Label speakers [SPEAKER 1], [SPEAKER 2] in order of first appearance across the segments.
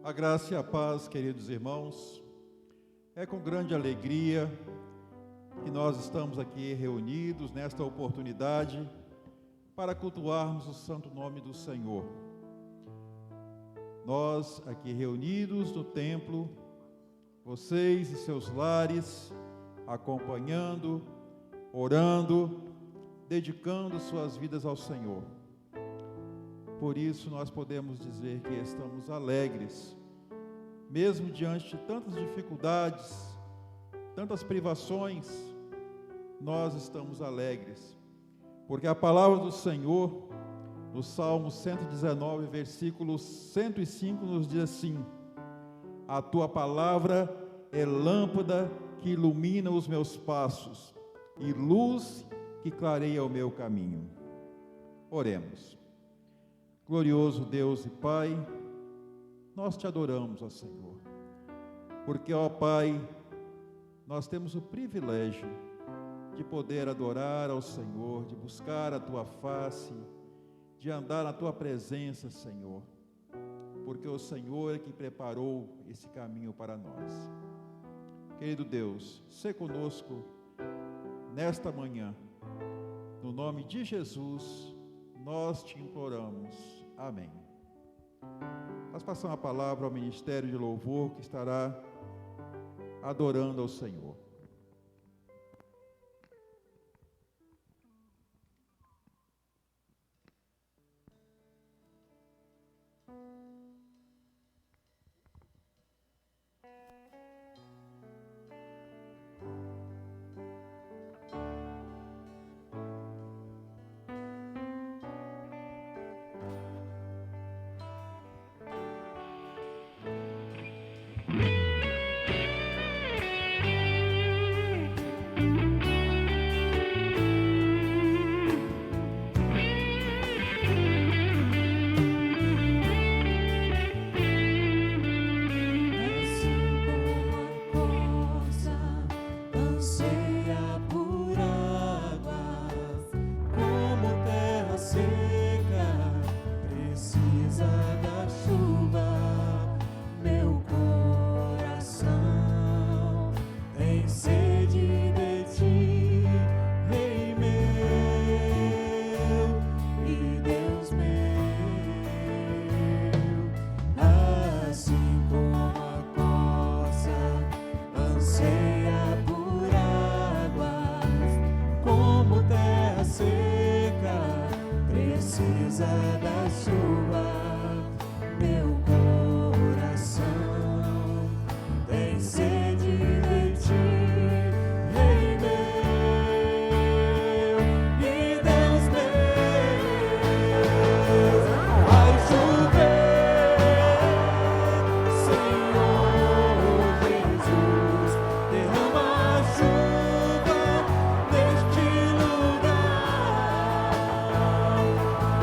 [SPEAKER 1] A graça e a paz, queridos irmãos, é com grande alegria que nós estamos aqui reunidos nesta oportunidade para cultuarmos o santo nome do Senhor. Nós aqui reunidos no templo, vocês e seus lares, acompanhando, orando, dedicando suas vidas ao Senhor. Por isso nós podemos dizer que estamos alegres, mesmo diante de tantas dificuldades, tantas privações, nós estamos alegres, porque a palavra do Senhor, no Salmo 119, versículo 105, nos diz assim: a tua palavra é lâmpada que ilumina os meus passos e luz que clareia o meu caminho. Oremos. Glorioso Deus e Pai, nós te adoramos, ó Senhor, porque, ó Pai, nós temos o privilégio de poder adorar ao Senhor, de buscar a Tua face, de andar na Tua presença, Senhor, porque o Senhor é que preparou esse caminho para nós. Querido Deus, sê conosco nesta manhã, no nome de Jesus, nós te imploramos. Amém. Nós passamos a palavra ao Ministério de Louvor, que estará adorando ao Senhor.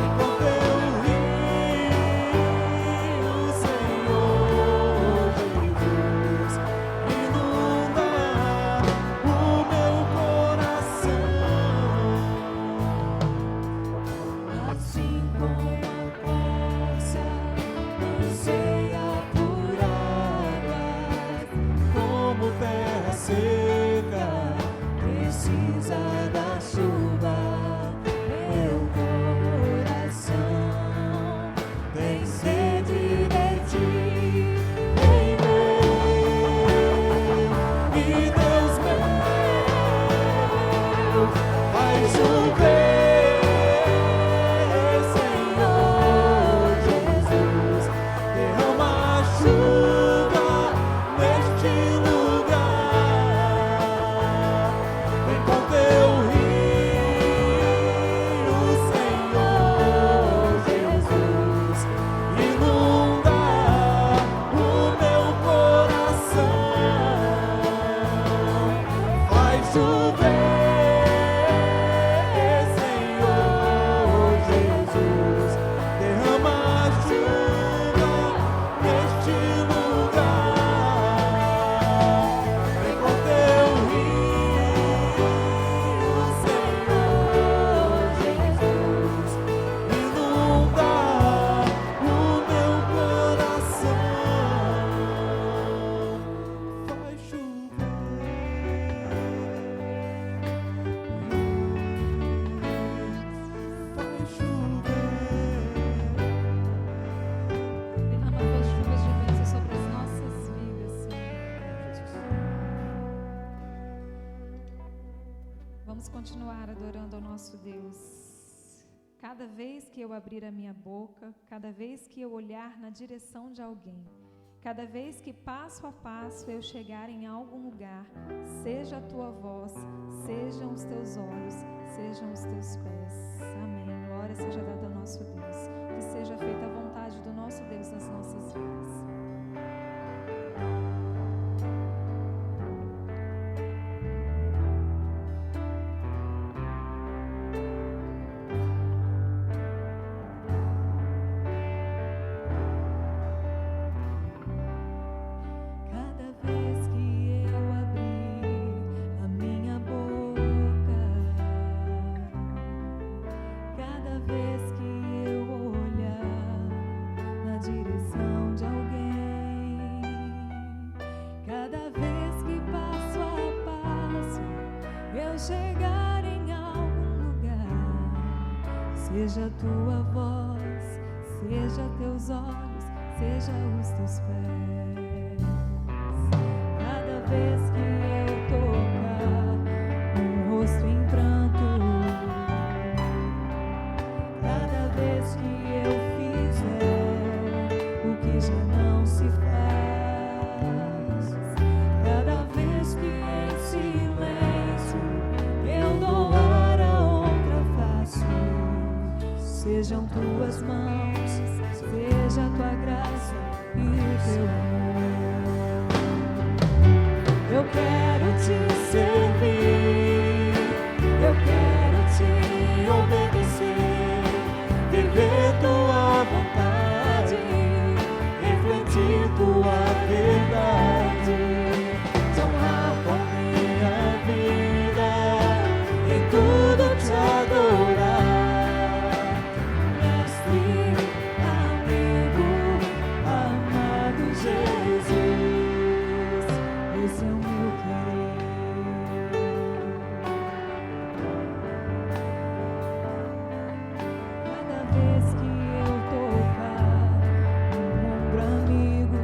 [SPEAKER 2] Enquanto eu rio nosso Deus, cada vez que eu abrir a minha boca, cada vez que eu olhar na direção de alguém, cada vez que passo a passo eu chegar em algum lugar, seja a tua voz, sejam os teus olhos, sejam os teus pés. Amém. Glória seja dada ao nosso Deus. Que seja feita a vontade do nosso Deus nas nossas vidas.
[SPEAKER 3] Chegar em algum lugar, seja a tua voz, seja teus olhos, seja os teus pés. Cada vez que eu tocar um rosto em pranto, cada vez que eu fizer o que já não se faz, cada vez que em silêncio eu doar a outra face, sejam tuas mãos, seja a tua graça e o teu amor. Eu quero te servir, eu quero te obedecer, viver tua vontade, refletir tua verdade, te honrar com minha vida, em tudo te adorar, mestre, amigo, amado Jesus, esse é o meu querer. Cada vez que eu tocar um ombro amigo,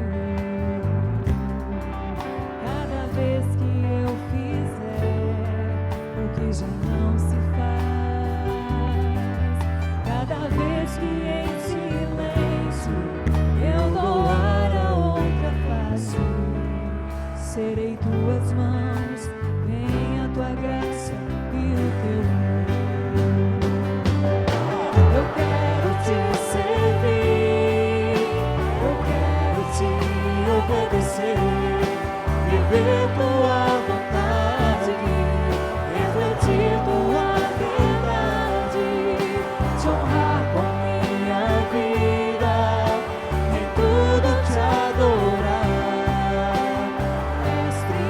[SPEAKER 3] cada vez que eu fizer o que já não se faz, cada vez que em silêncio eu doar a outra face, serei tuas mãos, vem a tua graça e o teu amor. Eu quero te servir, eu quero te obedecer, viver tua vontade, refletir tua verdade, te honrar com minha vida, em tudo te adorar, mestre,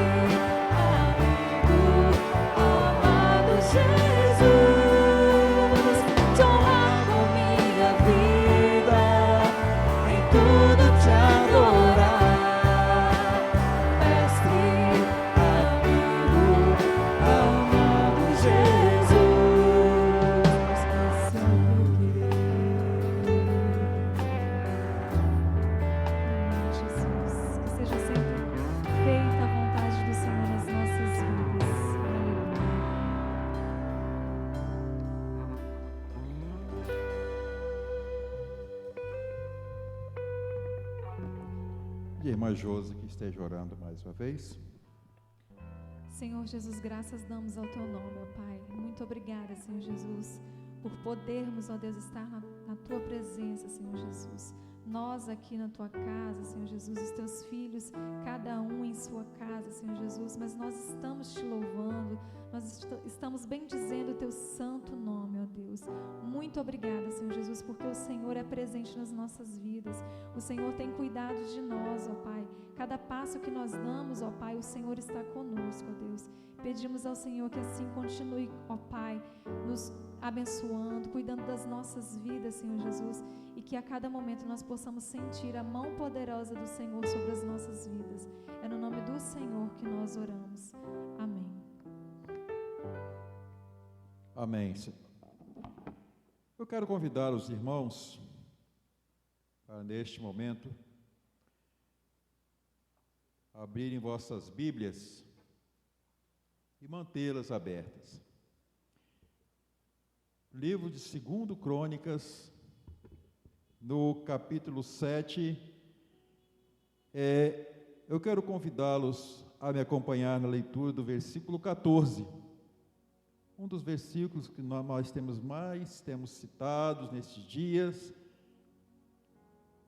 [SPEAKER 3] amigo, amado Jesus, te honrar com minha vida, em tudo te adorar, mestre, amigo, amado Jesus, esse é o meu querer.
[SPEAKER 2] Jesus, que seja sempre feita a vontade do Senhor nas nossas vidas. Aleluia.
[SPEAKER 1] E a irmã Josi que esteja orando mais uma vez.
[SPEAKER 2] Senhor Jesus, graças damos ao Teu nome, ó Pai. Muito obrigada, Senhor Jesus, por podermos, ó Deus, estar na Tua presença, Senhor Jesus. Nós aqui na Tua casa, Senhor Jesus, os Teus filhos, cada um em sua casa, Senhor Jesus, mas nós estamos Te louvando, nós estamos bendizendo o Teu santo nome, ó Deus. Muito obrigada, Senhor Jesus, porque o Senhor é presente nas nossas vidas, o Senhor tem cuidado de nós, ó Pai. Cada passo que nós damos, ó Pai, o Senhor está conosco, ó Deus. Pedimos ao Senhor que assim continue, ó Pai, nos abençoando, cuidando das nossas vidas, Senhor Jesus, e que a cada momento nós possamos sentir a mão poderosa do Senhor sobre as nossas vidas. É no nome do Senhor que nós oramos. Amém.
[SPEAKER 1] Amém. Eu quero convidar os irmãos para, neste momento, abrirem vossas Bíblias e mantê-las abertas. livro de 2 Crônicas, no capítulo 7, eu quero convidá-los a me acompanhar na leitura do versículo 14, um dos versículos que nós temos citados nestes dias,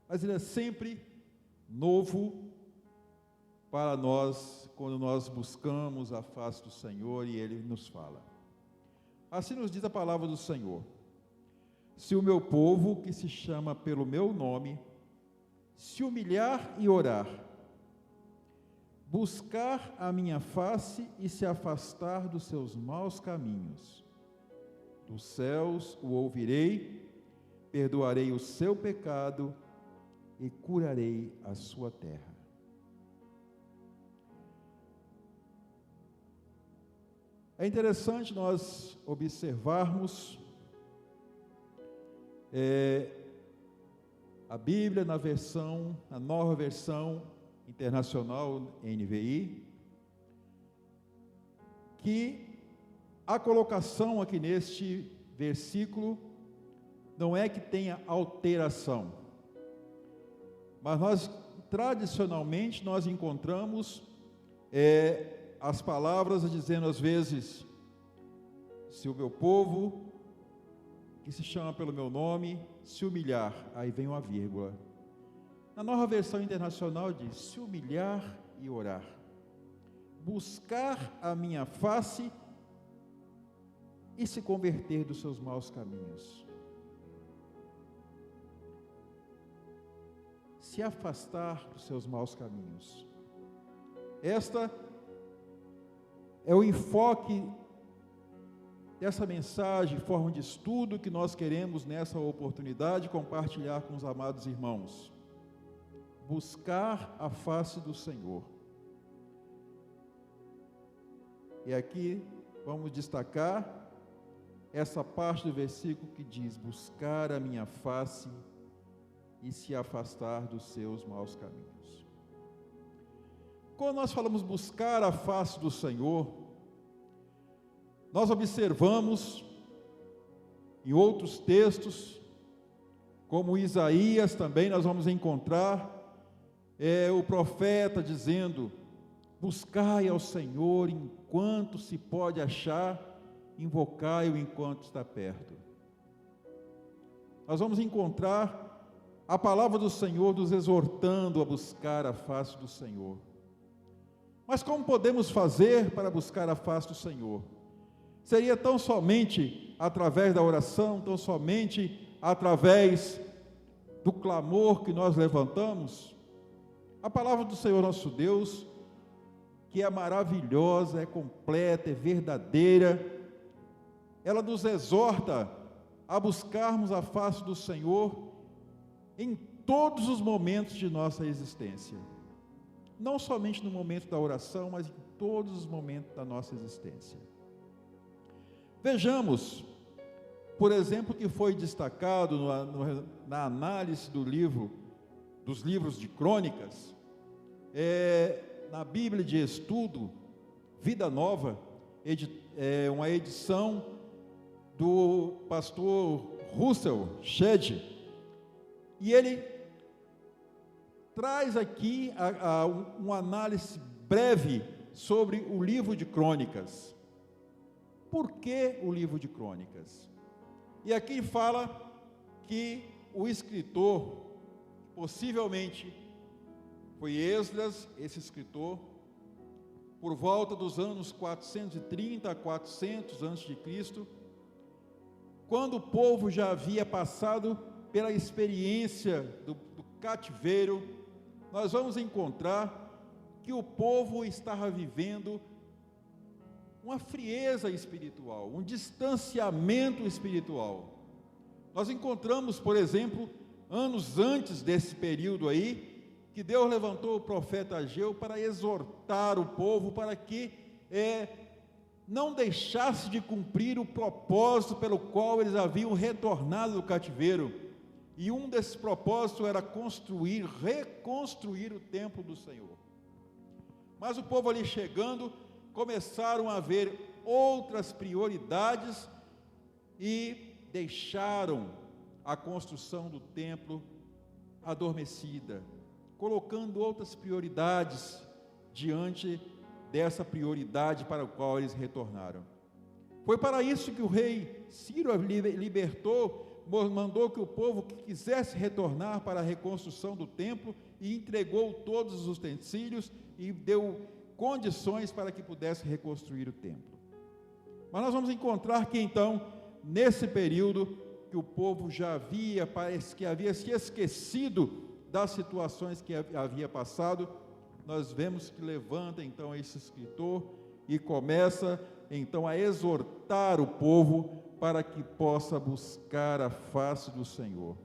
[SPEAKER 1] mas ele é sempre novo para nós, quando nós buscamos a face do Senhor e Ele nos fala. Assim nos diz a palavra do Senhor: se o meu povo, que se chama pelo meu nome, se humilhar e orar, buscar a minha face e se afastar dos seus maus caminhos, dos céus o ouvirei, perdoarei o seu pecado e curarei a sua terra. É interessante nós observarmos a Bíblia na nova versão internacional NVI, que a colocação aqui neste versículo não é que tenha alteração, mas tradicionalmente nós encontramos as palavras dizendo às vezes: se o meu povo, que se chama pelo meu nome, se humilhar, aí vem uma vírgula. Na nova versão internacional diz: se humilhar e orar, buscar a minha face e se converter dos seus maus caminhos, se afastar dos seus maus caminhos. Esta é o enfoque dessa mensagem, forma de estudo que nós queremos nessa oportunidade compartilhar com os amados irmãos. Buscar a face do Senhor. E aqui vamos destacar essa parte do versículo que diz: buscar a minha face e se afastar dos seus maus caminhos. Quando nós falamos buscar a face do Senhor, nós observamos em outros textos, como Isaías também, nós vamos encontrar o profeta dizendo: buscai ao Senhor enquanto se pode achar, invocai-o enquanto está perto. Nós vamos encontrar a palavra do Senhor nos exortando a buscar a face do Senhor. Mas como podemos fazer para buscar a face do Senhor? Seria tão somente através da oração, tão somente através do clamor que nós levantamos? A palavra do Senhor nosso Deus, que é maravilhosa, é completa, é verdadeira, ela nos exorta a buscarmos a face do Senhor em todos os momentos de nossa existência. Não somente no momento da oração, mas em todos os momentos da nossa existência. Vejamos, por exemplo, que foi destacado na análise dos livros de crônicas, na Bíblia de Estudo, Vida Nova, uma edição do pastor Russell Shedd, e ele traz aqui uma análise breve sobre o livro de crônicas. Por que o livro de crônicas? E aqui fala que o escritor, possivelmente foi Esdras, esse escritor, por volta dos anos 430 a 400 a.C., quando o povo já havia passado pela experiência do cativeiro, nós vamos encontrar que o povo estava vivendo uma frieza espiritual, um distanciamento espiritual. Nós encontramos, por exemplo, anos antes desse período aí, que Deus levantou o profeta Ageu para exortar o povo para que não deixasse de cumprir o propósito pelo qual eles haviam retornado do cativeiro. E um desses propósitos era reconstruir o templo do Senhor. Mas o povo ali chegando, começaram a haver outras prioridades, e deixaram a construção do templo adormecida, colocando outras prioridades diante dessa prioridade para a qual eles retornaram. Foi para isso que o rei Ciro libertou, mandou que o povo que quisesse retornar para a reconstrução do templo, e entregou todos os utensílios e deu condições para que pudesse reconstruir o templo. Mas nós vamos encontrar que então, nesse período, que o povo já havia, parece que havia se esquecido das situações que havia passado. Nós vemos que levanta então esse escritor e começa então a exortar o povo para que possa buscar a face do Senhor.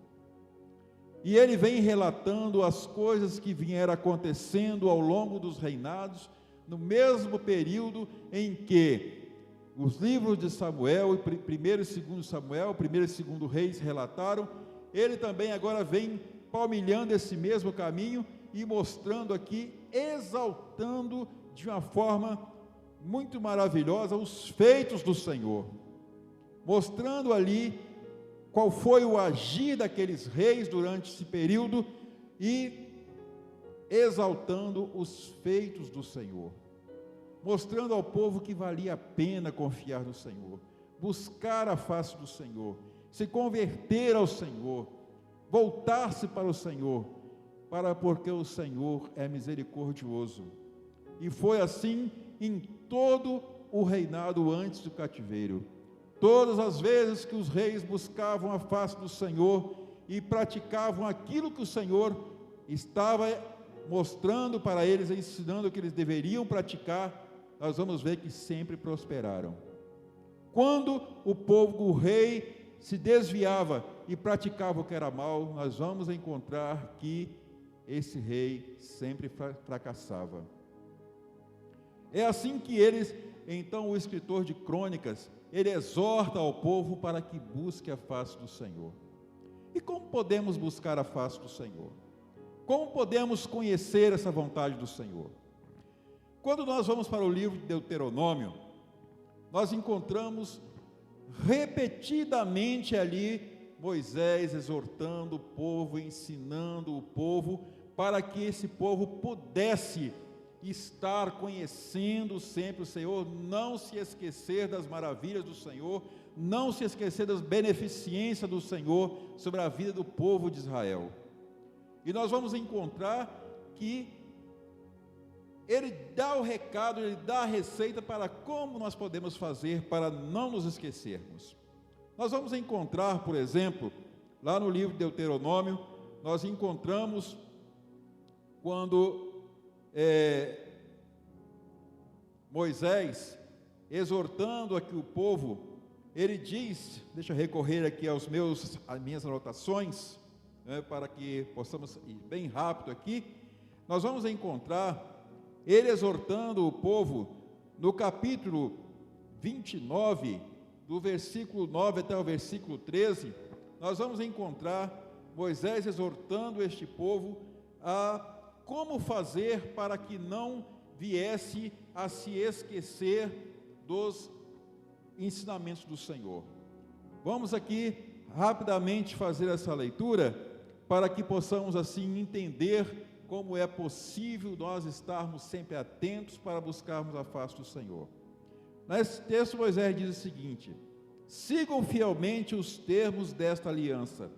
[SPEAKER 1] E ele vem relatando as coisas que vieram acontecendo ao longo dos reinados, no mesmo período em que os livros de Samuel, 1º e 2º Samuel, 1º e 2º Reis relataram. Ele também agora vem palmilhando esse mesmo caminho e mostrando aqui, exaltando de uma forma muito maravilhosa os feitos do Senhor, mostrando ali qual foi o agir daqueles reis durante esse período e exaltando os feitos do Senhor, mostrando ao povo que valia a pena confiar no Senhor, buscar a face do Senhor, se converter ao Senhor, voltar-se para o Senhor, porque o Senhor é misericordioso. E foi assim em todo o reinado antes do cativeiro. Todas as vezes que os reis buscavam a face do Senhor e praticavam aquilo que o Senhor estava mostrando para eles, ensinando que eles deveriam praticar, nós vamos ver que sempre prosperaram. Quando o rei se desviava e praticava o que era mal, nós vamos encontrar que esse rei sempre fracassava. É assim que então o escritor de Crônicas, ele exorta ao povo para que busque a face do Senhor. E como podemos buscar a face do Senhor? Como podemos conhecer essa vontade do Senhor? Quando nós vamos para o livro de Deuteronômio, nós encontramos repetidamente ali Moisés exortando o povo, ensinando o povo, para que esse povo pudesse estar conhecendo sempre o Senhor, não se esquecer das maravilhas do Senhor, não se esquecer das beneficências do Senhor sobre a vida do povo de Israel. E nós vamos encontrar que ele dá o recado, ele dá a receita para como nós podemos fazer para não nos esquecermos. Nós vamos encontrar, por exemplo, lá no livro de Deuteronômio, nós encontramos quando Moisés, exortando aqui o povo, ele diz, deixa eu recorrer aqui às minhas anotações, para que possamos ir bem rápido aqui. Nós vamos encontrar ele exortando o povo no capítulo 29, do versículo 9 até o versículo 13, nós vamos encontrar Moisés exortando este povo a como fazer para que não viesse a se esquecer dos ensinamentos do Senhor. Vamos aqui rapidamente fazer essa leitura, para que possamos assim entender como é possível nós estarmos sempre atentos para buscarmos a face do Senhor. Nesse texto, Moisés diz o seguinte: sigam fielmente os termos desta aliança,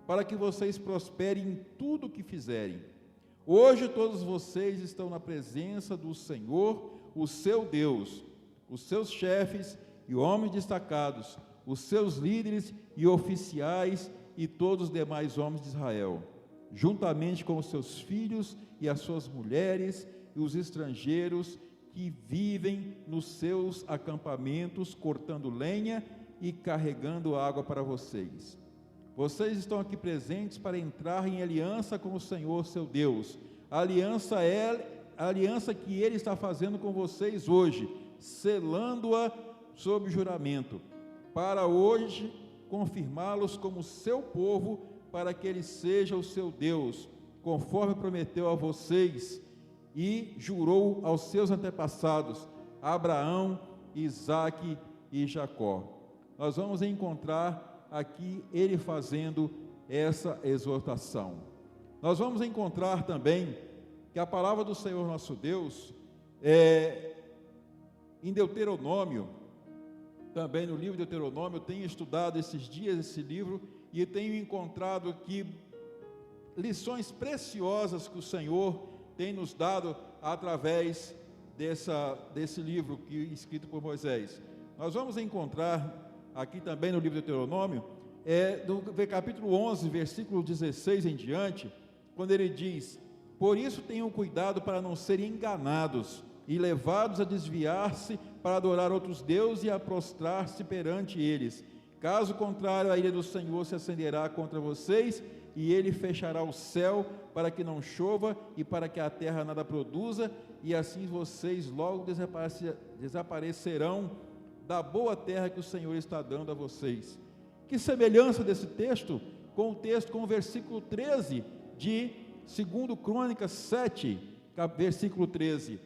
[SPEAKER 1] para que vocês prosperem em tudo o que fizerem. Hoje todos vocês estão na presença do Senhor, o seu Deus, os seus chefes e homens destacados, os seus líderes e oficiais e todos os demais homens de Israel, juntamente com os seus filhos e as suas mulheres e os estrangeiros que vivem nos seus acampamentos, cortando lenha e carregando água para vocês. Vocês estão aqui presentes para entrar em aliança com o Senhor, seu Deus. A aliança é a aliança que Ele está fazendo com vocês hoje, selando-a sob juramento, para hoje confirmá-los como seu povo, para que Ele seja o seu Deus, conforme prometeu a vocês e jurou aos seus antepassados, Abraão, Isaque e Jacó. Nós vamos encontrar aqui ele fazendo essa exortação. Nós vamos encontrar também que a palavra do Senhor nosso Deus, em Deuteronômio, também no livro de Deuteronômio, eu tenho estudado esses dias esse livro e tenho encontrado aqui lições preciosas que o Senhor tem nos dado através desse livro escrito por Moisés. Nós vamos encontrar aqui também no livro de Deuteronômio, no capítulo 11, versículo 16 em diante, quando ele diz: por isso tenham cuidado para não serem enganados e levados a desviar-se para adorar outros deuses e a prostrar-se perante eles. Caso contrário, a ira do Senhor se acenderá contra vocês, e ele fechará o céu para que não chova e para que a terra nada produza, e assim vocês logo desaparecerão da boa terra que o Senhor está dando a vocês. Que semelhança desse texto com o versículo 13 de 2 Crônicas 7, versículo 13.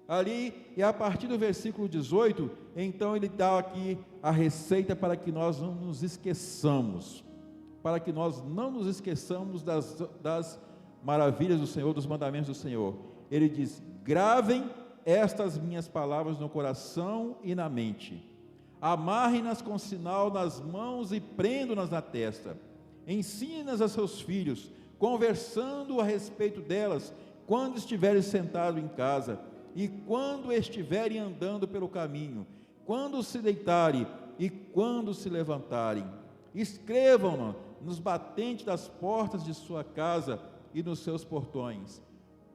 [SPEAKER 1] Ali, e a partir do versículo 18, então ele dá aqui a receita para que nós não nos esqueçamos, das maravilhas do Senhor, dos mandamentos do Senhor. Ele diz: gravem estas minhas palavras no coração e na mente, amarrem-nas com sinal nas mãos e prendam-nas na testa, ensine-nas a seus filhos, conversando a respeito delas, quando estiverem sentados em casa, e quando estiverem andando pelo caminho, quando se deitarem e quando se levantarem. Escrevam-na nos batentes das portas de sua casa e nos seus portões,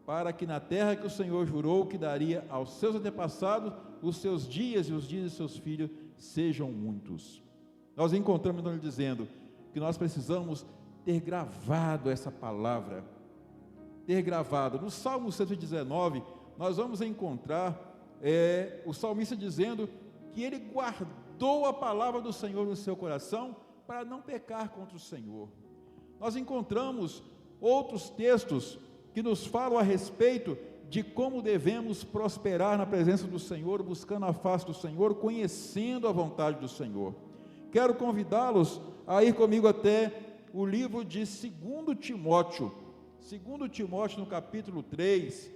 [SPEAKER 1] para que na terra que o Senhor jurou que daria aos seus antepassados, os seus dias e os dias de seus filhos sejam muitos. Nós encontramos então ele dizendo que nós precisamos ter gravado essa palavra, no Salmo 119, nós vamos encontrar o salmista dizendo que ele guardou a palavra do Senhor no seu coração para não pecar contra o Senhor. Nós encontramos outros textos que nos falam a respeito de como devemos prosperar na presença do Senhor, buscando a face do Senhor, conhecendo a vontade do Senhor. Quero convidá-los a ir comigo até o livro de 2 Timóteo. 2 Timóteo, no capítulo 3,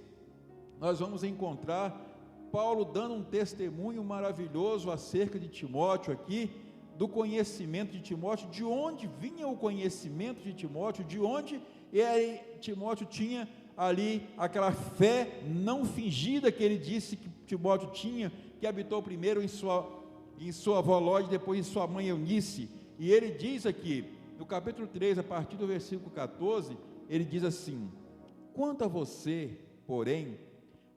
[SPEAKER 1] nós vamos encontrar Paulo dando um testemunho maravilhoso acerca de Timóteo aqui, do conhecimento de Timóteo, de onde vinha o conhecimento de Timóteo, de onde Timóteo tinha ali aquela fé não fingida que ele disse que Timóteo tinha, que habitou primeiro em sua avó Lóide, depois em sua mãe Eunice. E ele diz aqui, no capítulo 3, a partir do versículo 14, ele diz assim: quanto a você, porém,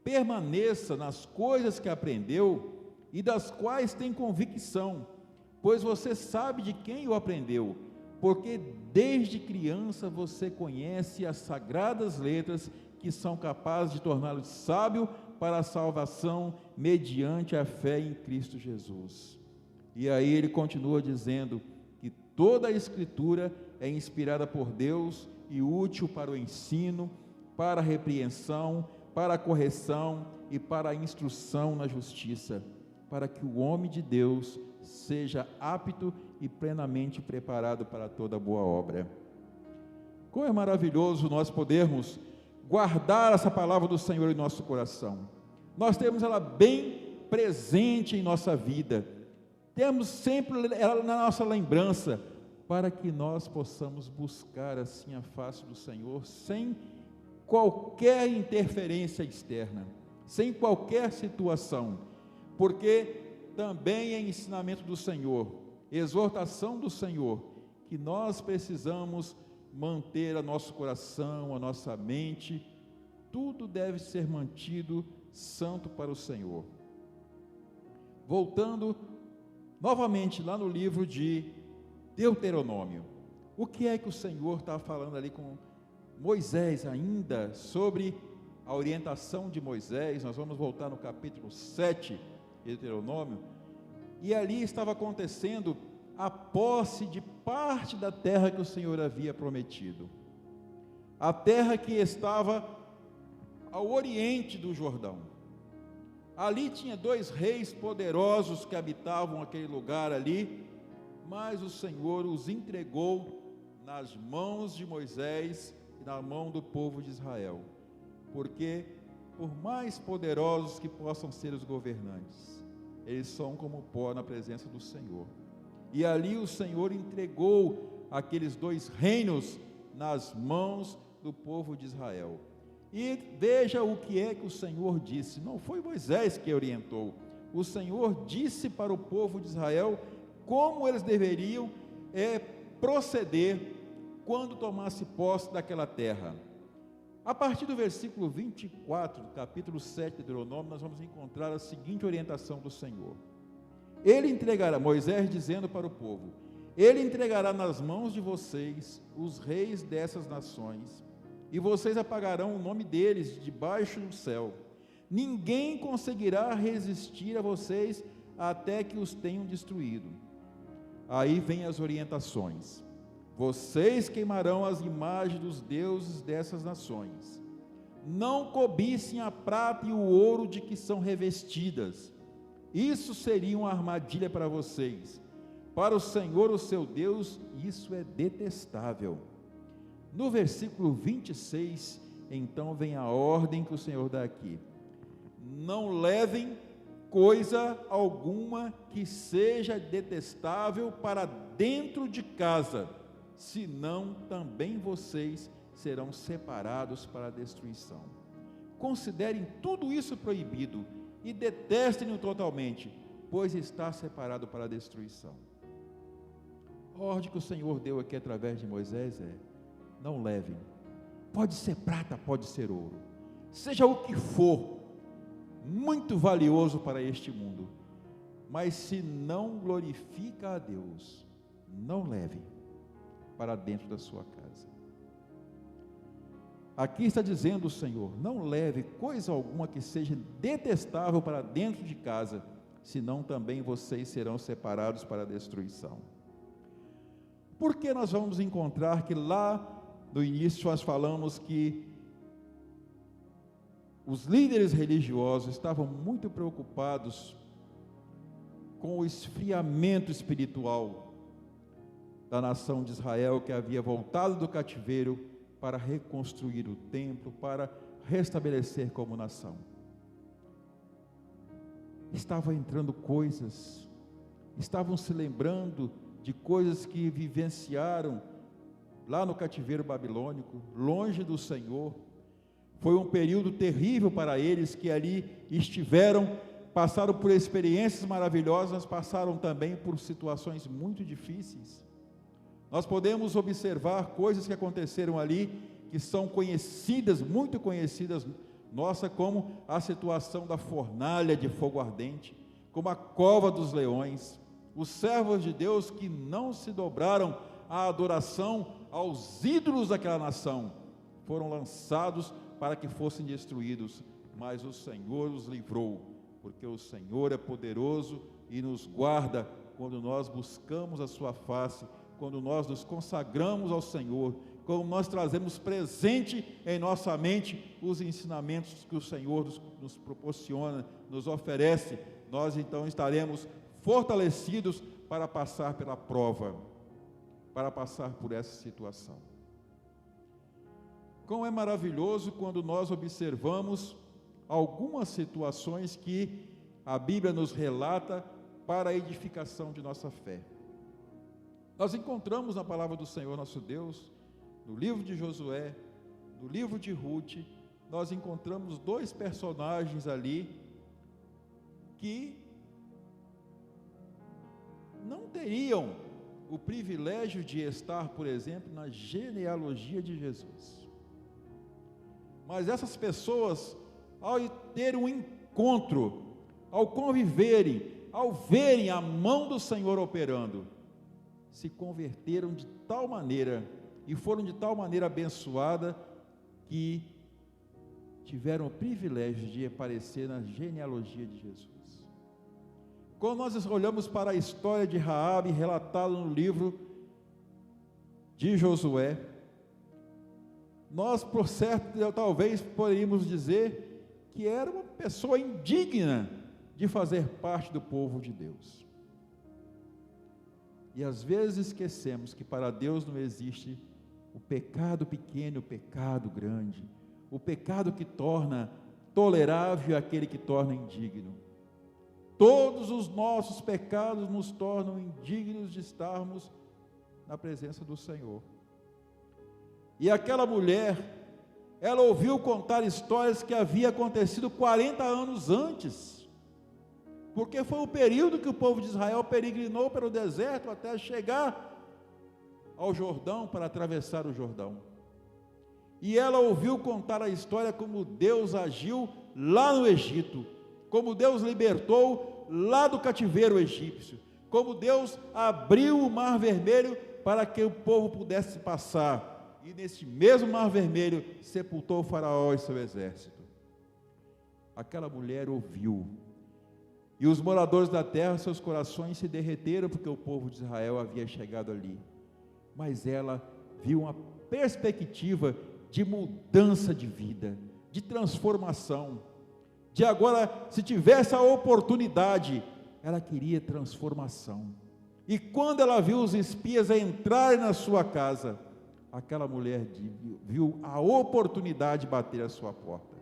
[SPEAKER 1] permaneça nas coisas que aprendeu e das quais tem convicção, pois você sabe de quem o aprendeu, porque desde criança você conhece as sagradas letras que são capazes de torná-lo sábio para a salvação mediante a fé em Cristo Jesus. E aí ele continua dizendo que toda a Escritura é inspirada por Deus e útil para o ensino, para a repreensão, para a correção e para a instrução na justiça, para que o homem de Deus seja apto e plenamente preparado para toda boa obra. Como é maravilhoso nós podermos guardar essa palavra do Senhor em nosso coração. Nós temos ela bem presente em nossa vida, temos sempre ela na nossa lembrança, para que nós possamos buscar assim a face do Senhor, sem qualquer interferência externa, sem qualquer situação, porque também é ensinamento do Senhor, exortação do Senhor, que nós precisamos manter o nosso coração, a nossa mente, tudo deve ser mantido santo para o Senhor. Voltando novamente lá no livro de Deuteronômio, o que é que o Senhor está falando ali com Moisés ainda, sobre a orientação de Moisés? Nós vamos voltar no capítulo 7 de Deuteronômio, e ali estava acontecendo a posse de parte da terra que o Senhor havia prometido, a terra que estava ao oriente do Jordão. Ali tinha 2 reis poderosos que habitavam aquele lugar ali, mas o Senhor os entregou nas mãos de Moisés e na mão do povo de Israel, porque por mais poderosos que possam ser os governantes, eles são como pó na presença do Senhor. E ali o Senhor entregou aqueles 2 reinos nas mãos do povo de Israel. E veja o que é que o Senhor disse. Não foi Moisés que orientou. O Senhor disse para o povo de Israel como eles deveriam proceder quando tomasse posse daquela terra. A partir do versículo 24, do capítulo 7 de Deuteronômio, nós vamos encontrar a seguinte orientação do Senhor. Ele entregará, Moisés dizendo para o povo: ele entregará nas mãos de vocês os reis dessas nações, e vocês apagarão o nome deles debaixo do céu. Ninguém conseguirá resistir a vocês até que os tenham destruído. Aí vem as orientações. Vocês queimarão as imagens dos deuses dessas nações. Não cobicem a prata e o ouro de que são revestidas. Isso seria uma armadilha para vocês. Para o Senhor, o seu Deus, isso é detestável. No versículo 26, então vem a ordem que o Senhor dá aqui: não levem coisa alguma que seja detestável para dentro de casa, senão também vocês serão separados para a destruição. Considerem tudo isso proibido e detestem-no totalmente, pois está separado para a destruição. A ordem que o Senhor deu aqui através de Moisés é: não levem. Pode ser prata, pode ser ouro, seja o que for, muito valioso para este mundo, mas se não glorifica a Deus, não levem para dentro da sua casa. Aqui está dizendo o Senhor: não leve coisa alguma que seja detestável para dentro de casa, senão também vocês serão separados para a destruição. Porque nós vamos encontrar que lá no início nós falamos que os líderes religiosos estavam muito preocupados com o esfriamento espiritual da nação de Israel, que havia voltado do cativeiro para reconstruir o templo, para restabelecer como nação. Estavam entrando coisas, estavam se lembrando de coisas que vivenciaram lá no cativeiro babilônico, longe do Senhor. Foi um período terrível para eles, que ali estiveram, passaram por experiências maravilhosas, passaram também por situações muito difíceis. Nós podemos observar coisas que aconteceram ali, que são conhecidas, muito conhecidas nossa, como a situação da fornalha de fogo ardente, como a cova dos leões. Os servos de Deus que não se dobraram à adoração aos ídolos daquela nação, foram lançados para que fossem destruídos, mas o Senhor os livrou, porque o Senhor é poderoso e nos guarda quando nós buscamos a sua face, quando nós nos consagramos ao Senhor, quando nós trazemos presente em nossa mente os ensinamentos que o Senhor nos proporciona, nos oferece. Nós então estaremos fortalecidos para passar pela prova, para passar por essa situação. Como é maravilhoso quando nós observamos algumas situações que a Bíblia nos relata para a edificação de nossa fé. Nós encontramos na palavra do Senhor nosso Deus, no livro de Josué, no livro de Ruth, nós encontramos 2 personagens ali que não teriam o privilégio de estar, por exemplo, na genealogia de Jesus. Mas essas pessoas, ao ter um encontro, ao conviverem, ao verem a mão do Senhor operando, se converteram de tal maneira e foram de tal maneira abençoadas que tiveram o privilégio de aparecer na genealogia de Jesus. Quando nós olhamos para a história de Raabe relatada no livro de Josué, nós, por certo, talvez poderíamos dizer que era uma pessoa indigna de fazer parte do povo de Deus. E às vezes esquecemos que para Deus não existe o pecado pequeno e o pecado grande, o pecado que torna tolerável aquele que torna indigno. Todos os nossos pecados nos tornam indignos de estarmos na presença do Senhor. E aquela mulher, ela ouviu contar histórias que havia acontecido 40 anos antes, porque foi o período que o povo de Israel peregrinou pelo deserto até chegar ao Jordão, para atravessar o Jordão. E ela ouviu contar a história como Deus agiu lá no Egito, como Deus libertou lá do cativeiro egípcio, como Deus abriu o Mar Vermelho para que o povo pudesse passar, e nesse mesmo Mar Vermelho sepultou o faraó e seu exército. Aquela mulher ouviu, e os moradores da terra, seus corações se derreteram, porque o povo de Israel havia chegado ali, mas ela viu uma perspectiva de mudança de vida, de transformação, de agora, se tivesse a oportunidade, ela queria transformação. E quando ela viu os espias entrarem na sua casa, aquela mulher viu a oportunidade de bater à sua porta,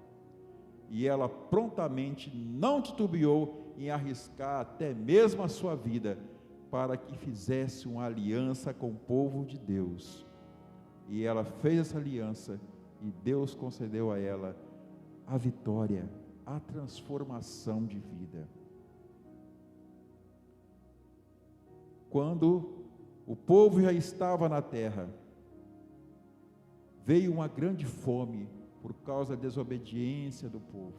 [SPEAKER 1] e ela prontamente não titubeou em arriscar até mesmo a sua vida, para que fizesse uma aliança com o povo de Deus. E ela fez essa aliança, e Deus concedeu a ela a vitória, a transformação de vida. Quando o povo já estava na terra, veio uma grande fome por causa da desobediência do povo.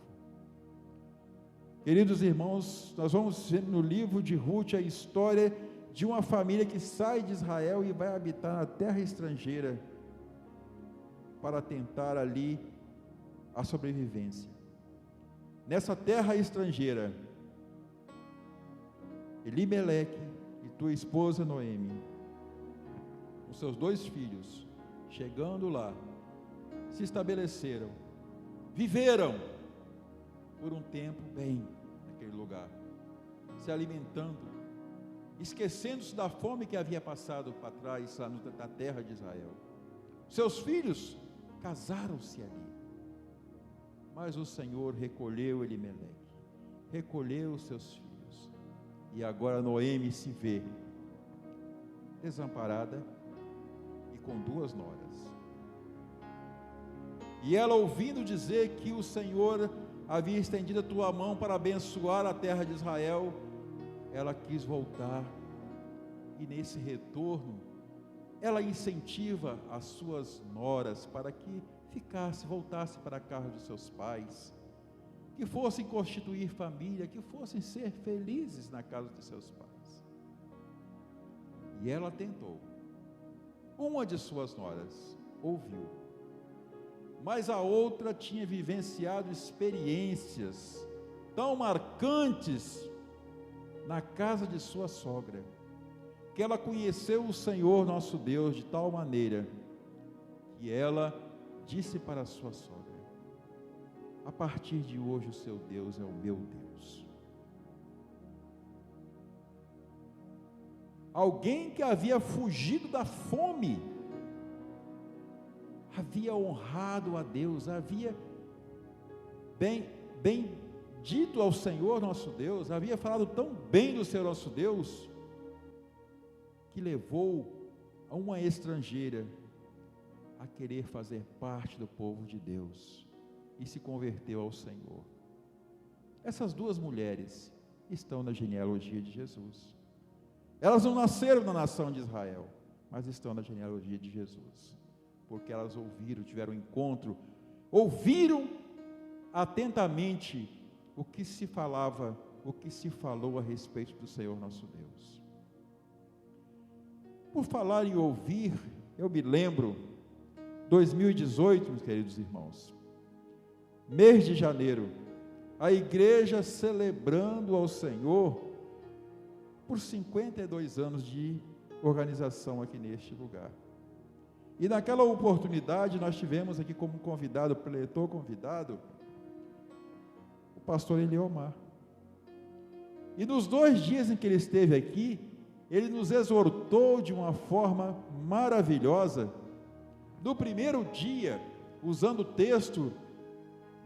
[SPEAKER 1] Queridos irmãos, nós vamos ver no livro de Ruth a história de uma família que sai de Israel e vai habitar na terra estrangeira para tentar ali a sobrevivência. Nessa terra estrangeira, Elimeleque e tua esposa Noemi, com seus 2 filhos, chegando lá, se estabeleceram, viveram por um tempo bem naquele lugar, se alimentando, esquecendo-se da fome que havia passado para trás lá na terra de Israel. Seus filhos casaram-se ali, mas o Senhor recolheu Elimeleque, recolheu os seus filhos, e agora Noemi se vê desamparada e com 2 noras. E ela, ouvindo dizer que o Senhor havia estendido a tua mão para abençoar a terra de Israel, ela quis voltar, e nesse retorno, ela incentiva as suas noras para que voltasse para a casa dos seus pais, que fossem constituir família, que fossem ser felizes na casa de seus pais. E ela tentou. Uma de suas noras ouviu, mas a outra tinha vivenciado experiências tão marcantes na casa de sua sogra, que ela conheceu o Senhor nosso Deus de tal maneira, que ela disse para a sua sogra: a partir de hoje o seu Deus é o meu Deus. Alguém que havia fugido da fome, havia honrado a Deus, havia bem dito ao Senhor nosso Deus, havia falado tão bem do Senhor nosso Deus, que levou a uma estrangeira a querer fazer parte do povo de Deus, e se converteu ao Senhor. Essas 2 mulheres estão na genealogia de Jesus. Elas não nasceram na nação de Israel, mas estão na genealogia de Jesus, porque elas ouviram, tiveram um encontro, ouviram atentamente o que se falava, o que se falou a respeito do Senhor nosso Deus. Por falar em ouvir, eu me lembro, 2018, meus queridos irmãos, mês de janeiro, a igreja celebrando ao Senhor por 52 anos de organização aqui neste lugar. E naquela oportunidade nós tivemos aqui como convidado, preletor convidado, pastor Eliomar. E nos 2 dias em que ele esteve aqui, ele nos exortou de uma forma maravilhosa. No primeiro dia, usando o texto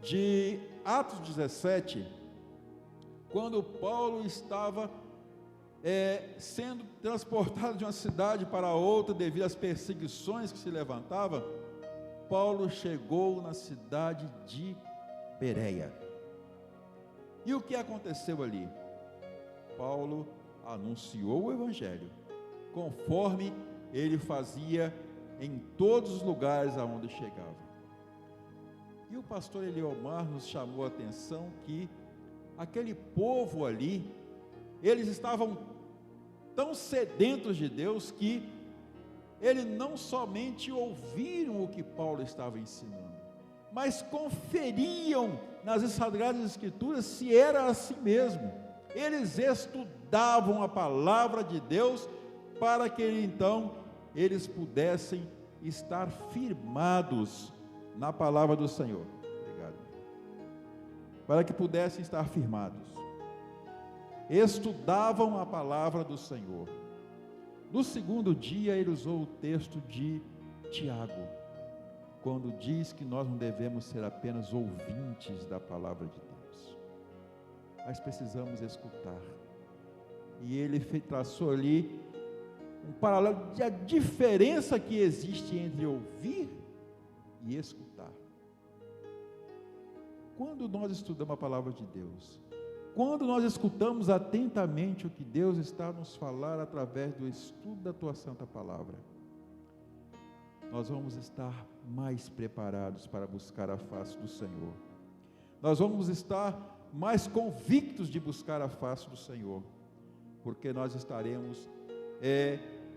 [SPEAKER 1] de Atos 17, quando Paulo estava sendo transportado de uma cidade para outra devido às perseguições que se levantavam, Paulo chegou na cidade de Bereia. E o que aconteceu ali? Paulo anunciou o Evangelho, conforme ele fazia em todos os lugares aonde chegava. E o pastor Eliomar nos chamou a atenção que aquele povo ali, eles estavam tão sedentos de Deus que eles não somente ouviram o que Paulo estava ensinando, mas conferiam nas Sagradas Escrituras se era assim mesmo. Eles estudavam a palavra de Deus para que então eles pudessem estar firmados na palavra do Senhor. Obrigado. Para que pudessem estar firmados. Estudavam a palavra do Senhor. No segundo dia, ele usou o texto de Tiago, quando diz que nós não devemos ser apenas ouvintes da palavra de Deus, mas precisamos escutar. E ele traçou ali um paralelo da diferença que existe entre ouvir e escutar. Quando nós estudamos a palavra de Deus, quando nós escutamos atentamente o que Deus está nos falar através do estudo da tua santa palavra, nós vamos estar mais preparados para buscar a face do Senhor. Nós vamos estar mais convictos de buscar a face do Senhor, porque nós estaremos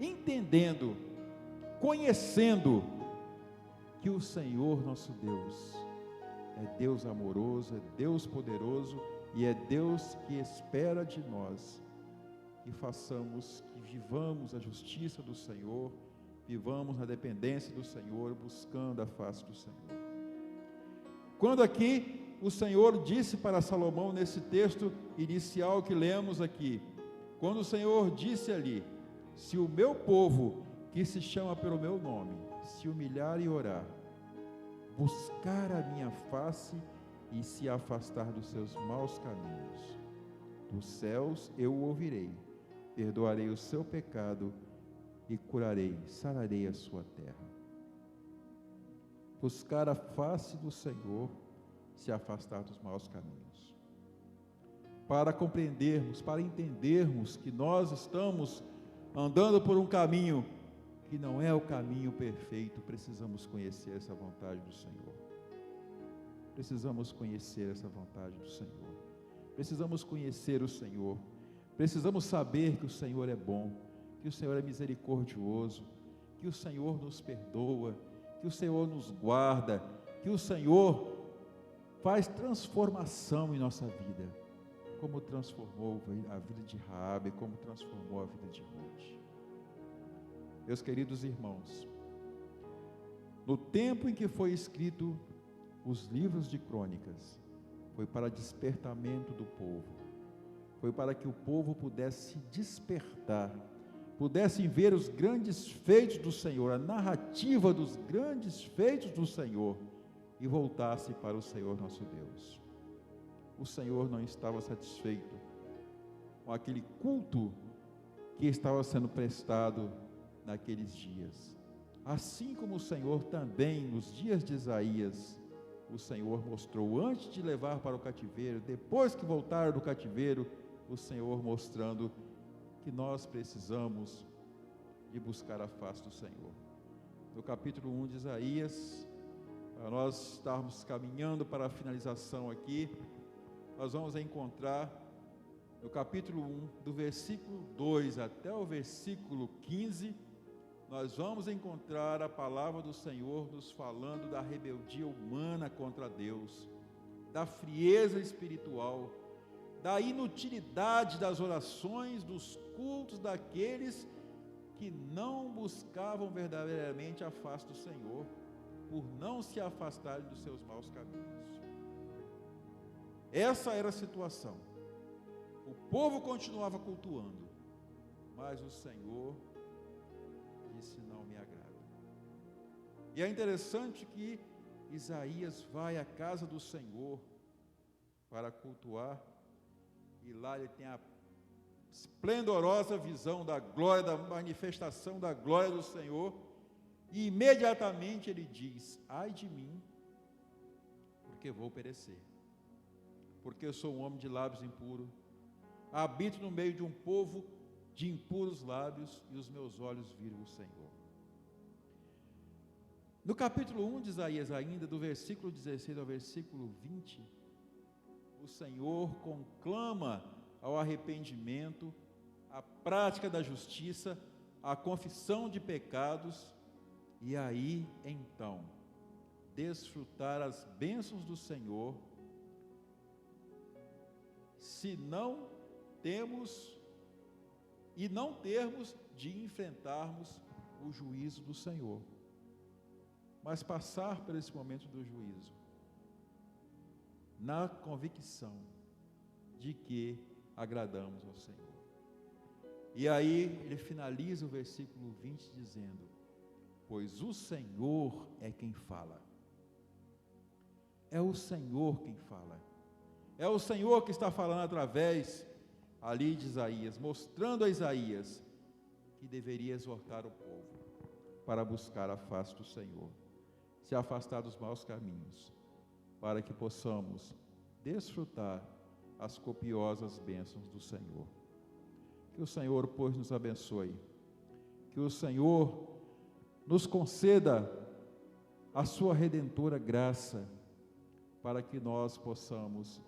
[SPEAKER 1] entendendo, conhecendo que o Senhor nosso Deus é Deus amoroso, é Deus poderoso e é Deus que espera de nós que façamos, que vivamos a justiça do Senhor, vivamos na dependência do Senhor, buscando a face do Senhor. Quando aqui o Senhor disse para Salomão, nesse texto inicial que lemos aqui, quando o Senhor disse ali: se o meu povo, que se chama pelo meu nome, se humilhar e orar, buscar a minha face e se afastar dos seus maus caminhos, dos céus eu o ouvirei, perdoarei o seu pecado e curarei, sararei a sua terra. Buscar a face do Senhor, se afastar dos maus caminhos. Para compreendermos, para entendermos que nós estamos andando por um caminho que não é o caminho perfeito, precisamos conhecer essa vontade do Senhor. Precisamos conhecer essa vontade do Senhor. Precisamos conhecer o Senhor. Precisamos saber que o Senhor é bom, que o Senhor é misericordioso, que o Senhor nos perdoa, que o Senhor nos guarda, que o Senhor faz transformação em nossa vida, como transformou a vida de Raabe, como transformou a vida de Ruth. Meus queridos irmãos, no tempo em que foi escrito os livros de crônicas, foi para despertamento do povo, foi para que o povo pudesse despertar, pudessem ver os grandes feitos do Senhor, a narrativa dos grandes feitos do Senhor, e voltasse para o Senhor nosso Deus. O Senhor não estava satisfeito com aquele culto que estava sendo prestado naqueles dias. Assim como o Senhor também, nos dias de Isaías, o Senhor mostrou antes de levar para o cativeiro, depois que voltaram do cativeiro, o Senhor mostrando que nós precisamos de buscar a face do Senhor. No capítulo 1 de Isaías, para nós estarmos caminhando para a finalização aqui, nós vamos encontrar no capítulo 1, do versículo 2 até o versículo 15, nós vamos encontrar a palavra do Senhor nos falando da rebeldia humana contra Deus, da frieza espiritual, da inutilidade das orações, dos cultos daqueles que não buscavam verdadeiramente a face do Senhor, por não se afastarem dos seus maus caminhos. Essa era a situação. O povo continuava cultuando, mas o Senhor disse: não me agrada. E é interessante que Isaías vai à casa do Senhor para cultuar, e lá ele tem a esplendorosa visão da glória, da manifestação da glória do Senhor, e imediatamente ele diz: ai de mim, porque vou perecer, porque eu sou um homem de lábios impuros, habito no meio de um povo de impuros lábios, e os meus olhos viram o Senhor. No capítulo 1 de Isaías ainda, do versículo 16 ao versículo 20, o Senhor conclama ao arrependimento, à prática da justiça, à confissão de pecados, e aí, então, desfrutar as bênçãos do Senhor, se não temos e não termos de enfrentarmos o juízo do Senhor, mas passar por esse momento do juízo, na convicção de que agradamos ao Senhor. E aí ele finaliza o versículo 20 dizendo: pois o Senhor é quem fala. É o Senhor quem fala. É o Senhor que está falando através ali de Isaías, mostrando a Isaías que deveria exortar o povo para buscar a face do Senhor, se afastar dos maus caminhos, para que possamos desfrutar as copiosas bênçãos do Senhor. Que o Senhor, pois, nos abençoe. Que o Senhor nos conceda a sua redentora graça, para que nós possamos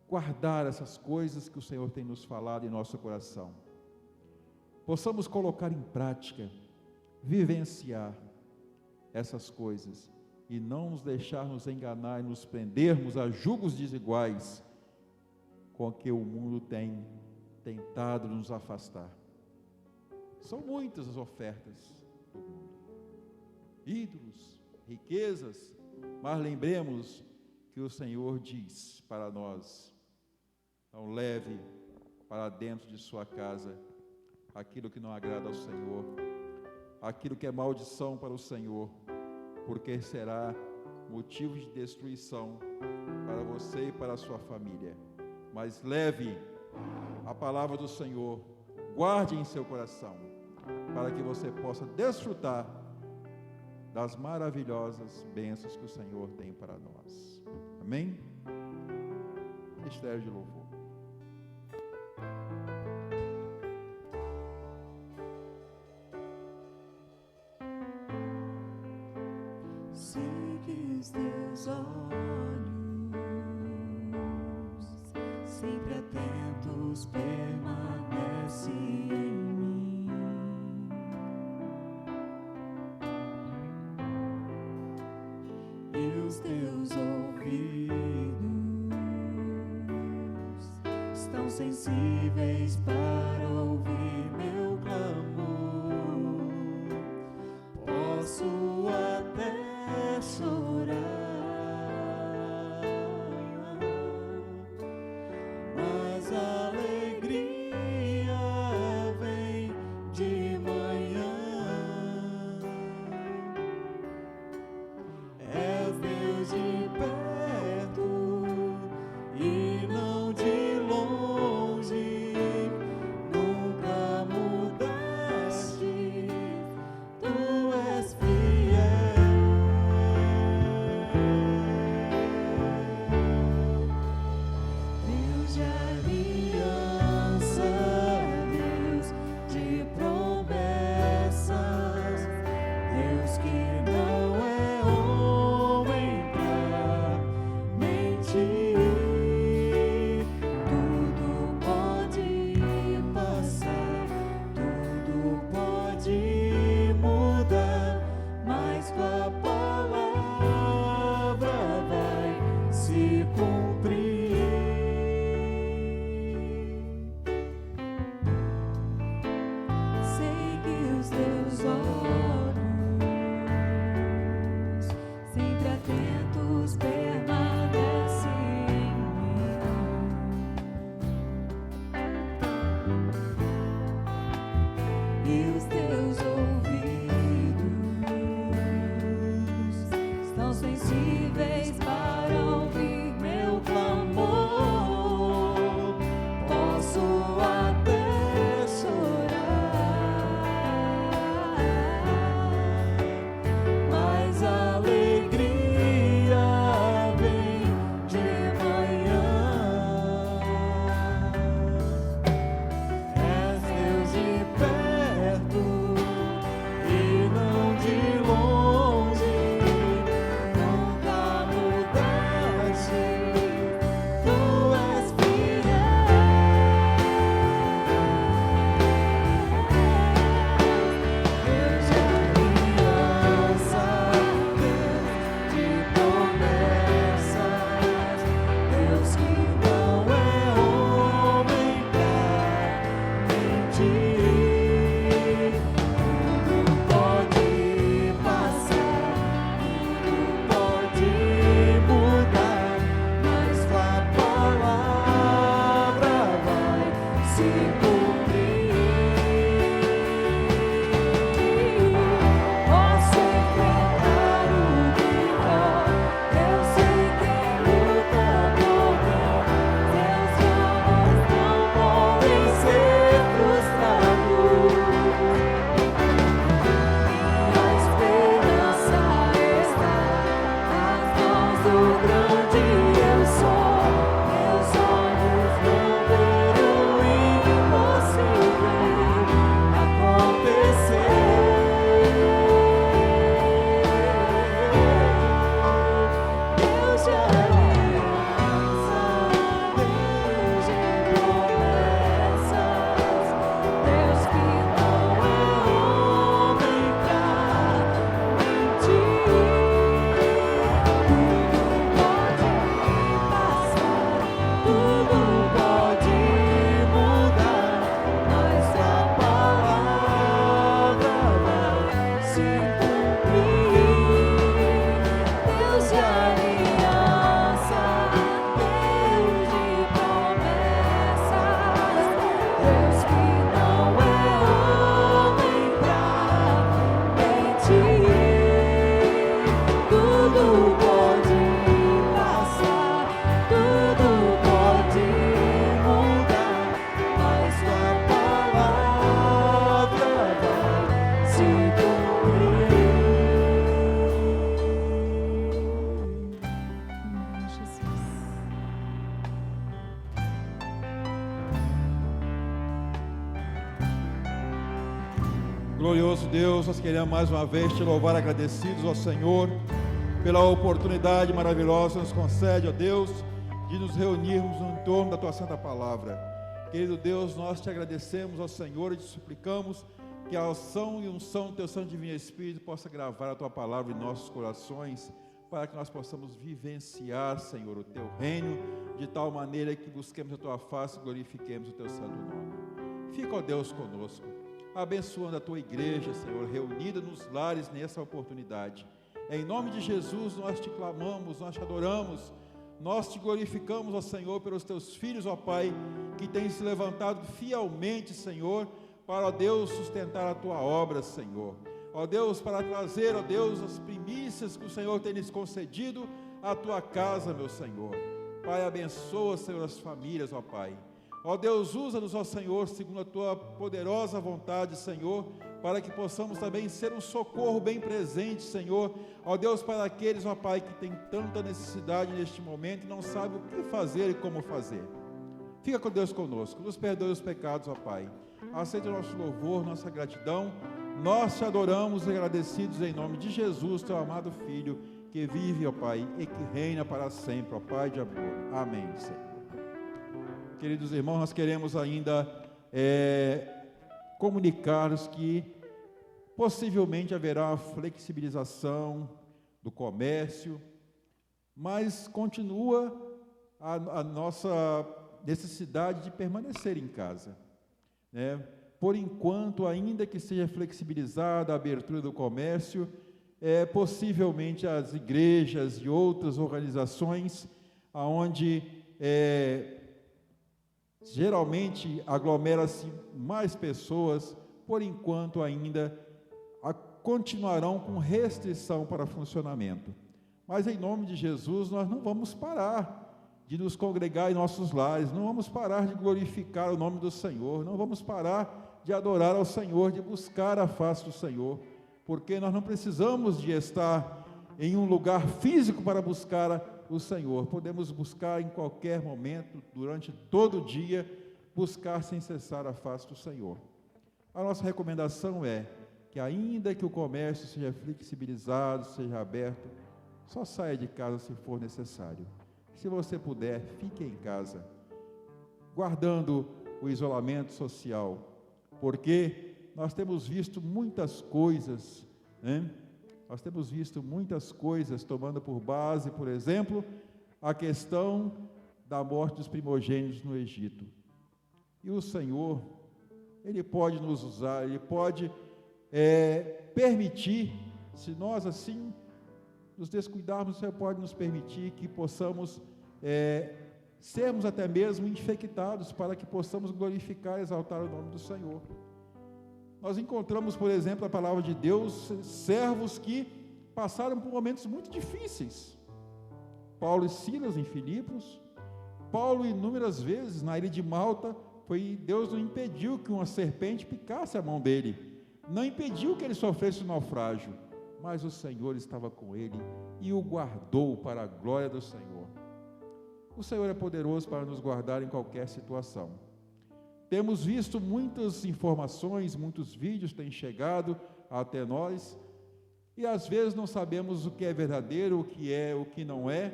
[SPEAKER 1] guardar essas coisas que o Senhor tem nos falado em nosso coração. Possamos colocar em prática, vivenciar essas coisas, e não nos deixarmos enganar e nos prendermos a julgos desiguais com que o mundo tem tentado nos afastar. São muitas as ofertas do mundo, ídolos, riquezas, mas lembremos que o Senhor diz para nós: não leve para dentro de sua casa aquilo que não agrada ao Senhor, aquilo que é maldição para o Senhor, porque será motivo de destruição para você e para a sua família. Mas leve a palavra do Senhor, guarde em seu coração, para que você possa desfrutar das maravilhosas bênçãos que o Senhor tem para nós. Amém? Ministério de louvor.
[SPEAKER 3] Sei que os teus olhos, sempre atentos, permanecem em mim. E os teus ouvidos estão sensíveis para ouvir meu clamor. Posso até chorar, mas a alegria vem de manhã. És Deus de perto e não de longe, nunca mudaste, tu és fiel. Deus de aliança, Deus de promessas, Deus que não é homem pra mentir. Tudo pode passar, tudo pode mudar, mas tua palavra vai se cumprir. Sei que os teus olhos
[SPEAKER 1] Deus, nós queremos mais uma vez te louvar agradecidos ao Senhor pela oportunidade maravilhosa que nos concede, ó Deus, de nos reunirmos em torno da tua santa palavra. Querido Deus, nós te agradecemos ao Senhor e te suplicamos que a ação e unção do teu Santo Divino Espírito possa gravar a tua palavra em nossos corações, para que nós possamos vivenciar, Senhor, o teu reino, de tal maneira que busquemos a tua face e glorifiquemos o teu santo nome. Fica, ó Deus, conosco, abençoando a tua igreja, Senhor, reunida nos lares nessa oportunidade. Em nome de Jesus nós te clamamos, nós te adoramos, nós te glorificamos, ó Senhor, pelos teus filhos, ó Pai, que têm se levantado fielmente, Senhor, para, ó Deus, sustentar a tua obra, Senhor. Ó Deus, para trazer, ó Deus, as primícias que o Senhor tem lhes concedido à tua casa, meu Senhor. Pai, abençoa, Senhor, as famílias, ó Pai. Ó Deus, usa-nos, ó Senhor, segundo a tua poderosa vontade, Senhor, para que possamos também ser um socorro bem presente, Senhor. Ó Deus, para aqueles, ó Pai, que têm tanta necessidade neste momento e não sabem o que fazer e como fazer. Fica com Deus conosco, nos perdoe os pecados, ó Pai. Aceita o nosso louvor, nossa gratidão. Nós te adoramos agradecidos em nome de Jesus, teu amado Filho, que vive, ó Pai, e que reina para sempre, ó Pai de amor. Amém, Senhor. Queridos irmãos, nós queremos ainda comunicar-nos que possivelmente haverá uma flexibilização do comércio, mas continua a nossa necessidade de permanecer em casa, né? Por enquanto, ainda que seja flexibilizada a abertura do comércio, possivelmente as igrejas e outras organizações, onde geralmente aglomera-se mais pessoas, por enquanto ainda continuarão com restrição para funcionamento. Mas em nome de Jesus nós não vamos parar de nos congregar em nossos lares, não vamos parar de glorificar o nome do Senhor, não vamos parar de adorar ao Senhor, de buscar a face do Senhor, porque nós não precisamos de estar em um lugar físico para buscar o Senhor, podemos buscar em qualquer momento, durante todo o dia, buscar sem cessar a face do Senhor. A nossa recomendação é que, ainda que o comércio seja flexibilizado, seja aberto, só saia de casa se for necessário. Se você puder, fique em casa, guardando o isolamento social, porque nós temos visto muitas coisas, né? Nós temos visto muitas coisas tomando por base, por exemplo, a questão da morte dos primogênitos no Egito. E o Senhor, Ele pode nos usar, Ele pode permitir, se nós assim nos descuidarmos, o Senhor pode nos permitir que possamos sermos até mesmo infectados, para que possamos glorificar e exaltar o nome do Senhor. Nós encontramos, por exemplo, a palavra de Deus, servos que passaram por momentos muito difíceis. Paulo e Silas em Filipos, Paulo inúmeras vezes na ilha de Malta, Deus não impediu que uma serpente picasse a mão dele, não impediu que ele sofresse um naufrágio, mas o Senhor estava com ele e o guardou para a glória do Senhor. O Senhor é poderoso para nos guardar em qualquer situação. Temos visto muitas informações, muitos vídeos têm chegado até nós, e às vezes não sabemos o que é verdadeiro, o que não é,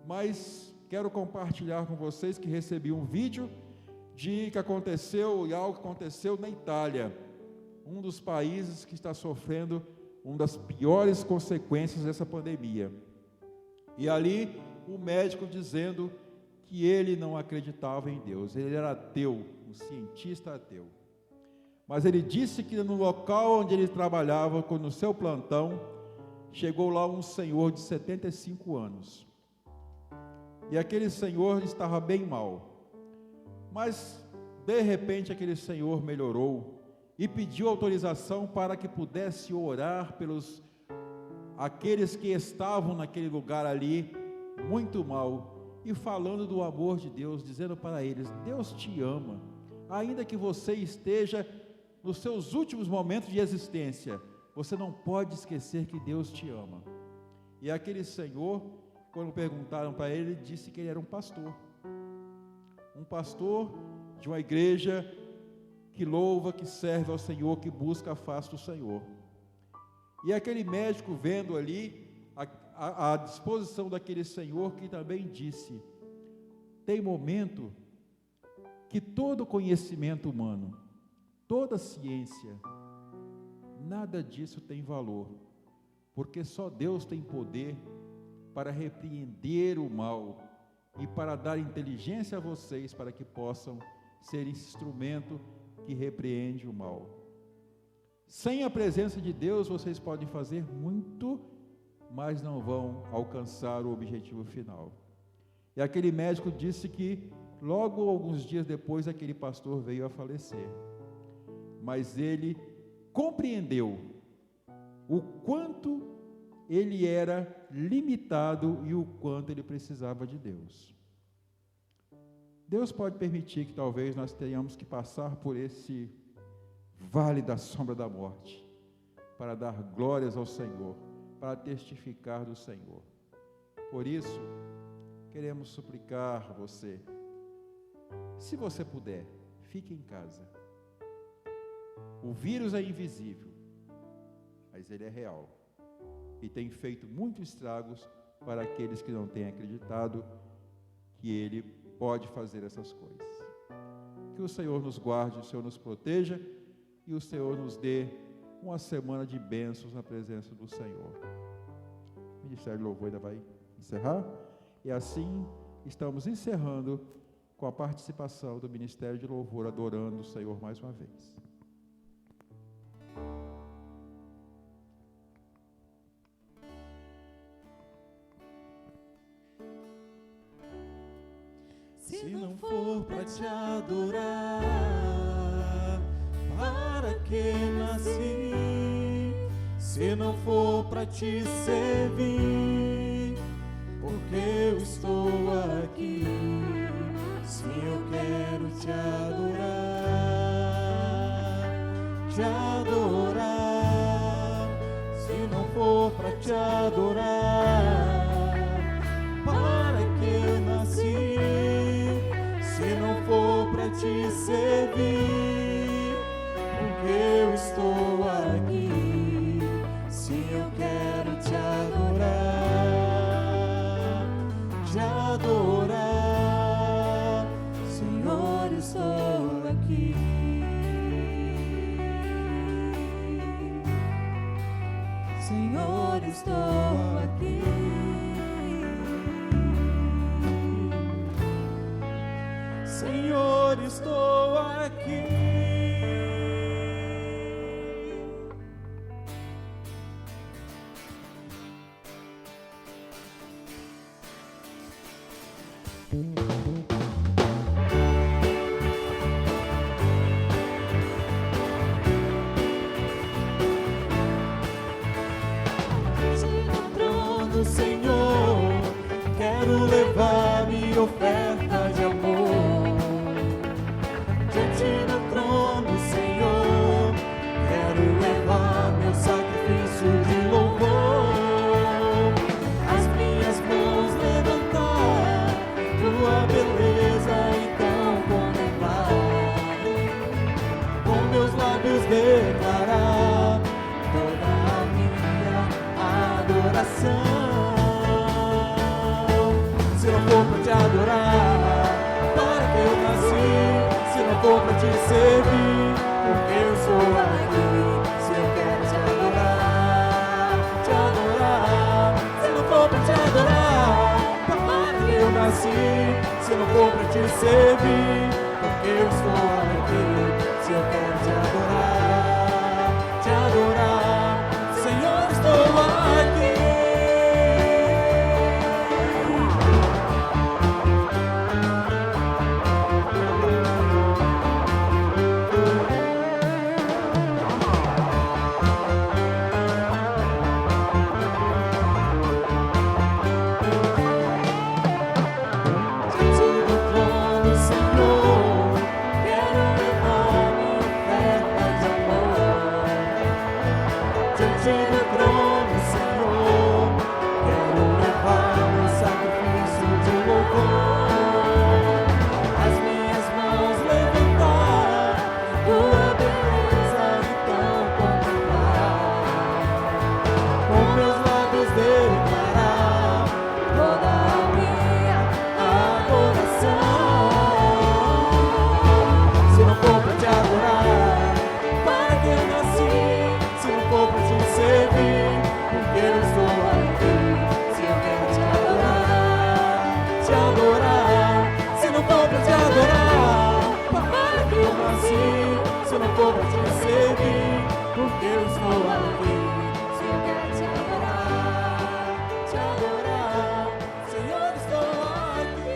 [SPEAKER 1] mas quero compartilhar com vocês que recebi um vídeo de algo que aconteceu na Itália, um dos países que está sofrendo uma das piores consequências dessa pandemia. E ali o médico dizendo que ele não acreditava em Deus, ele era ateu, um cientista ateu. Mas ele disse que no local onde ele trabalhava, no seu plantão, chegou lá um senhor de 75 anos. E aquele senhor estava bem mal. Mas, de repente, aquele senhor melhorou e pediu autorização para que pudesse orar pelos aqueles que estavam naquele lugar ali, muito mal, e falando do amor de Deus, dizendo para eles: Deus te ama, ainda que você esteja nos seus últimos momentos de existência, você não pode esquecer que Deus te ama. E aquele senhor, quando perguntaram para ele, disse que ele era um pastor de uma igreja que louva, que serve ao Senhor, que busca a face do Senhor. E aquele médico, vendo ali a disposição daquele Senhor, que também disse: tem momento que todo conhecimento humano, toda ciência, nada disso tem valor, porque só Deus tem poder para repreender o mal e para dar inteligência a vocês para que possam ser esse instrumento que repreende o mal. Sem a presença de Deus, vocês podem fazer muito, mas não vão alcançar o objetivo final. E aquele médico disse que logo alguns dias depois aquele pastor veio a falecer. Mas ele compreendeu o quanto ele era limitado e o quanto ele precisava de Deus. Deus pode permitir que talvez nós tenhamos que passar por esse vale da sombra da morte, para dar glórias ao Senhor, para testificar do Senhor. Por isso, queremos suplicar você, se você puder, fique em casa. O vírus é invisível, mas ele é real e tem feito muitos estragos para aqueles que não têm acreditado que ele pode fazer essas coisas. Que o Senhor nos guarde, o Senhor nos proteja e o Senhor nos dê uma semana de bênçãos na presença do Senhor. O Ministério de Louvor ainda vai encerrar, e assim estamos encerrando com a participação do Ministério de Louvor, adorando o Senhor mais uma vez.
[SPEAKER 4] Se não for para te adorar, para que nasci? Se não for para te servir, porque eu estou aqui. Se eu quero te adorar, se não for para te adorar, para que nasci? Se não for para te servir, porque eu estou aqui. Se eu quero te adorar, Senhor, estou aqui. Senhor, estou aqui. Senhor, estou aqui. No trono, Senhor, quero levar minha oferta de amor. Diante do trono, Senhor, quero levar meu sacrifício de louvor. As minhas mãos levantar, tua beleza então contemplar. Com meus lábios declarar toda a minha adoração. Se não for para te adorar, para que eu nasci? Se não for para te servir, porque eu sou aqui. Se eu quero te adorar, se não for para te adorar, para que eu nasci? Se não for para te servir, porque eu estou aqui. Se eu quero te adorar, Senhor, estou aqui. Diante do trono, Senhor, se não for pra te servir, porque eu estou aqui.
[SPEAKER 3] Se eu quero te adorar,
[SPEAKER 4] Senhor, estou aqui.